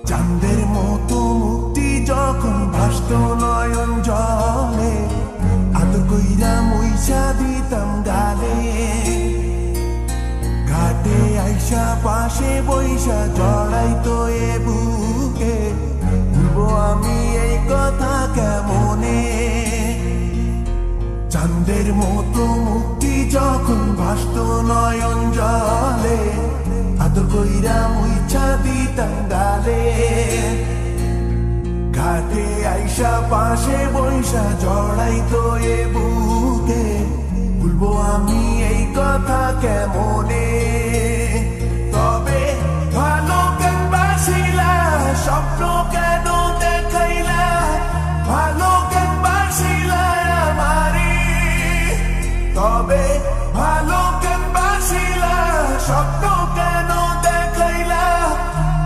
চাঁদের মতো মুক্তি যখন ভাসত নয়ন জলে, আদর কইরা মুইসা দিতাম গালে। ঘাটে আইসা পাশে বইসা জড়াইতো এ বুকে, ভুলবো আমি এই কথা কেমনে। চাঁদের মতো মুক্তি যখন ভাসত নয়ন জলে, আদর কইরা মুইছা দিতাম গালে। ঘাটে আইসা পাশে বইসা জড়াইতো এ বুকে, ভুলবো আমি এই কথা কেমনে। তবে ভালো কেন বাসিলা, স্বপ্ন কেন দেখাইলা, ভালো কেন বাসিলা আমারে। তবে ভালো কেন বাসিলা, স্বপ্ন কেন দেখাইলা,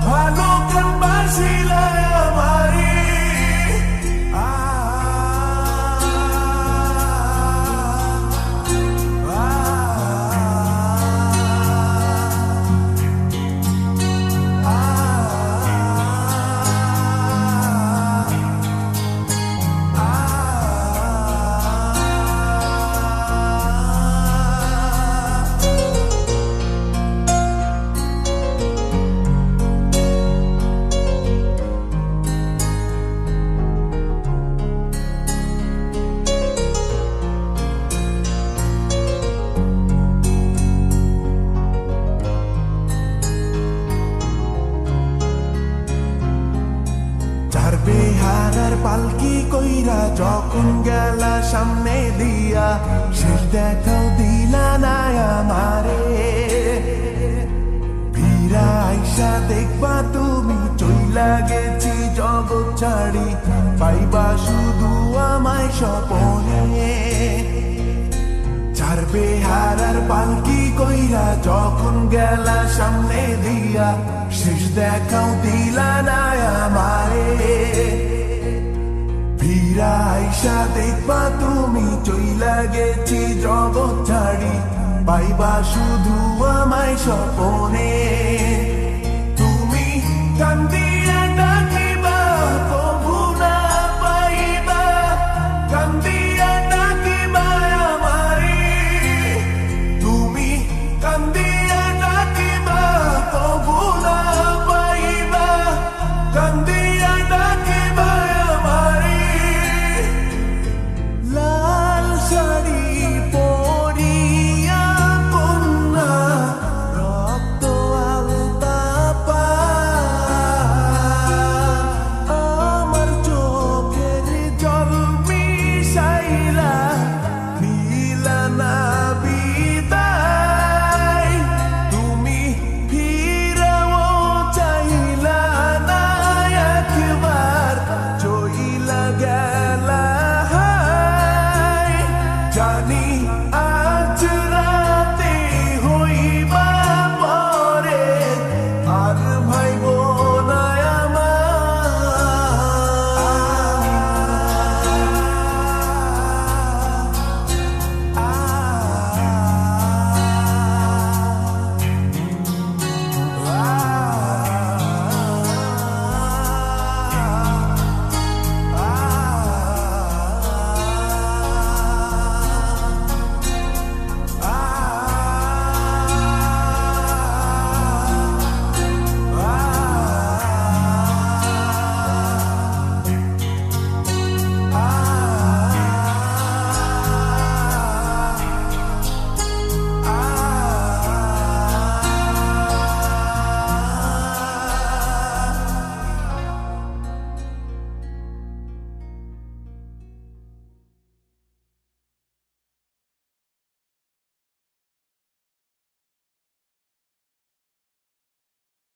ভালো কেন বাসিলা আমারে। বেহারার পালকি কইরা যখন গেলা সামনে দিয়া, শেষ দেখাও দিলা না আমারে। ফিরা আইসা দেখবা তুমি চইলা গেছি জগৎ ছাড়ি, পাইবা শুধু আমায় স্বপনে। চার বেহারার পালকি কইরা যখন গেলা সামনে দিয়া, শেষ দেখাও দিলা না আমারে। ফিরা আইসা দেখবা তুমি চইলা গেছি জগৎ ছাড়ি, পাইবা শুধু আমায় স্বপনে। তুমি কান্দিয়া ডাকিবা কভু না পাইবা, কান্দিয়া ডাকিবা আমারে। তুমি কান্দিয়া ডাকিবা কভু না পাইবা, কান্দি